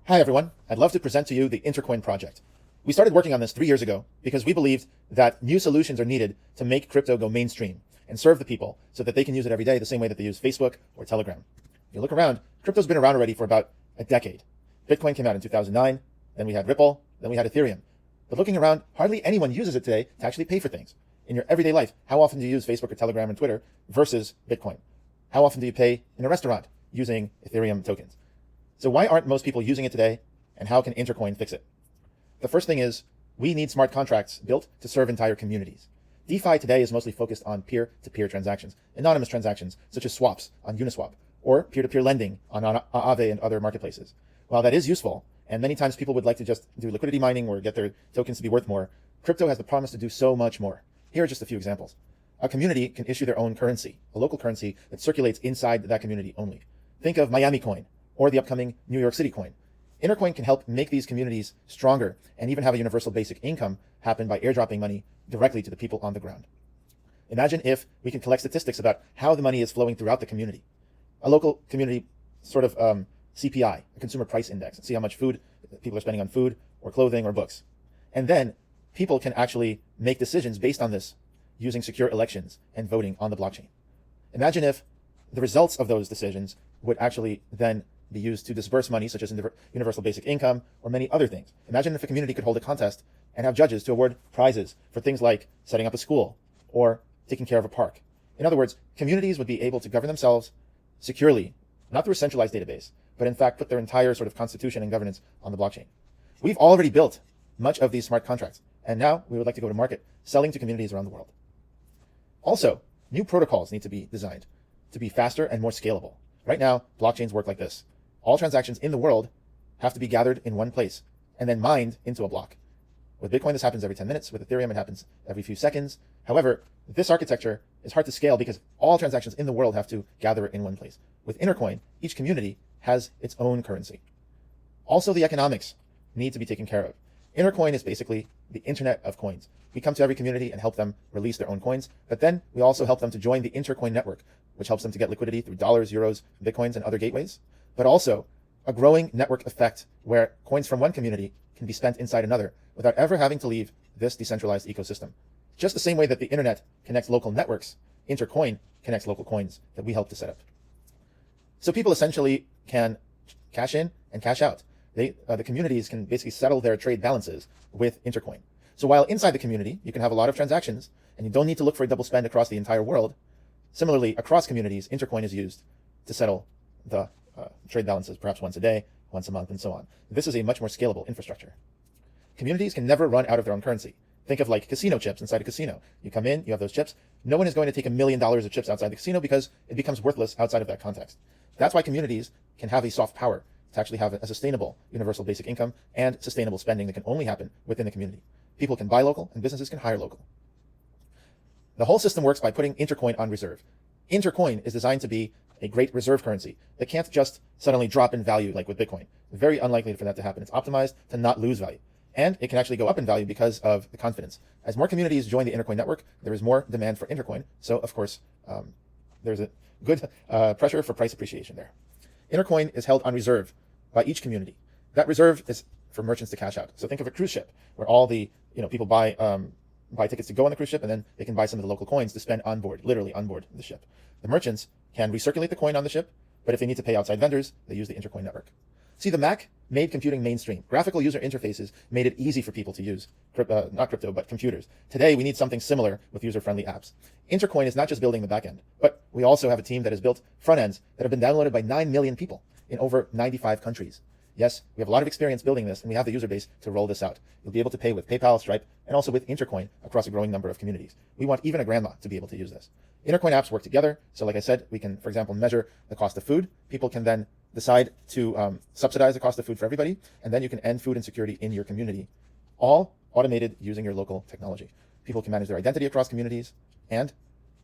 Hi everyone, I'd love to present to you the Intercoin project. We started working on this 3 years ago because we believed that new solutions are needed to make crypto go mainstream and serve the people so that they can use it every day the same way that they use Facebook or Telegram. If you look around, crypto's been around already for about a decade. Bitcoin came out in 2009, then we had Ripple, then we had Ethereum. But looking around, hardly anyone uses it today to actually pay for things. In your everyday life, how often do you use Facebook or Telegram and Twitter versus Bitcoin? How often do you pay in a restaurant using Ethereum tokens? So why aren't most people using it today, and how can Intercoin fix it? The first thing is, we need smart contracts built to serve entire communities. DeFi today is mostly focused on peer-to-peer transactions, anonymous transactions such as swaps on Uniswap, or peer-to-peer lending on Aave and other marketplaces. While that is useful, and many times people would like to just do liquidity mining or get their tokens to be worth more, crypto has the promise to do so much more. Here are just a few examples. A community can issue their own currency, a local currency that circulates inside that community only. Think of Miami Coin, or the upcoming New York City coin. Intercoin can help make these communities stronger and even have a universal basic income happen by airdropping money directly to the people on the ground. Imagine if we can collect statistics about how the money is flowing throughout the community. A local community sort of CPI, a consumer price index, and see how much food people are spending on food or clothing or books. And then people can actually make decisions based on this using secure elections and voting on the blockchain. Imagine if the results of those decisions would actually then be used to disperse money, such as universal basic income or many other things. Imagine if a community could hold a contest and have judges to award prizes for things like setting up a school or taking care of a park. In other words, communities would be able to govern themselves securely, not through a centralized database, but in fact put their entire sort of constitution and governance on the blockchain. We've already built much of these smart contracts, and now we would like to go to market selling to communities around the world. Also, new protocols need to be designed to be faster and more scalable. Right now, blockchains work like this. All transactions in the world have to be gathered in one place and then mined into a block. With Bitcoin, this happens every 10 minutes. With Ethereum, it happens every few seconds. However, this architecture is hard to scale because all transactions in the world have to gather in one place. With Intercoin, each community has its own currency. Also, the economics need to be taken care of. Intercoin is basically the internet of coins. We come to every community and help them release their own coins, but then we also help them to join the Intercoin network, which helps them to get liquidity through dollars, euros, bitcoins, and other gateways, but also a growing network effect where coins from one community can be spent inside another without ever having to leave this decentralized ecosystem. Just the same way that the internet connects local networks, Intercoin connects local coins that we help to set up. So people essentially can cash in and cash out. The communities can basically settle their trade balances with Intercoin. So while inside the community, you can have a lot of transactions and you don't need to look for a double spend across the entire world, similarly, across communities, Intercoin is used to settle the trade balances perhaps once a day, once a month, and so on. This is a much more scalable infrastructure. Communities can never run out of their own currency. Think of like casino chips inside a casino. You come in, you have those chips. No one is going to take $1 million of chips outside the casino because it becomes worthless outside of that context. That's why communities can have a soft power to actually have a sustainable universal basic income and sustainable spending that can only happen within the community. People can buy local and businesses can hire local. The whole system works by putting Intercoin on reserve. Intercoin is designed to be a great reserve currency that can't just suddenly drop in value like with Bitcoin. Very unlikely for that to happen. It's optimized to not lose value. And it can actually go up in value because of the confidence. As more communities join the Intercoin network, there is more demand for Intercoin. So, of course, there's a good pressure for price appreciation there. Intercoin is held on reserve by each community. That reserve is for merchants to cash out. So think of a cruise ship where all the people buy tickets to go on the cruise ship, and then they can buy some of the local coins to spend on board, literally on board the ship. The merchants can recirculate the coin on the ship, but if they need to pay outside vendors, they use the Intercoin network. See, the Mac made computing mainstream. Graphical user interfaces made it easy for people to use, not crypto, but computers. Today, we need something similar with user-friendly apps. Intercoin is not just building the backend, but we also have a team that has built front ends that have been downloaded by 9 million people in over 95 countries. Yes, we have a lot of experience building this, and we have the user base to roll this out. You'll be able to pay with PayPal, Stripe, and also with Intercoin across a growing number of communities. We want even a grandma to be able to use this. Intercoin apps work together. So like I said, we can, for example, measure the cost of food. People can then decide to subsidize the cost of food for everybody, and then you can end food insecurity in your community, all automated using your local technology. People can manage their identity across communities, and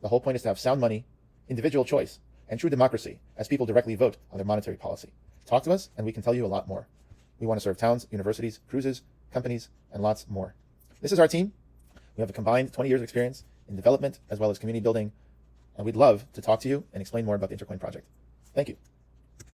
the whole point is to have sound money, individual choice, and true democracy as people directly vote on their monetary policy. Talk to us, and we can tell you a lot more. We want to serve towns, universities, cruises, companies, and lots more. This is our team. We have a combined 20 years of experience in development as well as community building, and we'd love to talk to you and explain more about the Intercoin project. Thank you.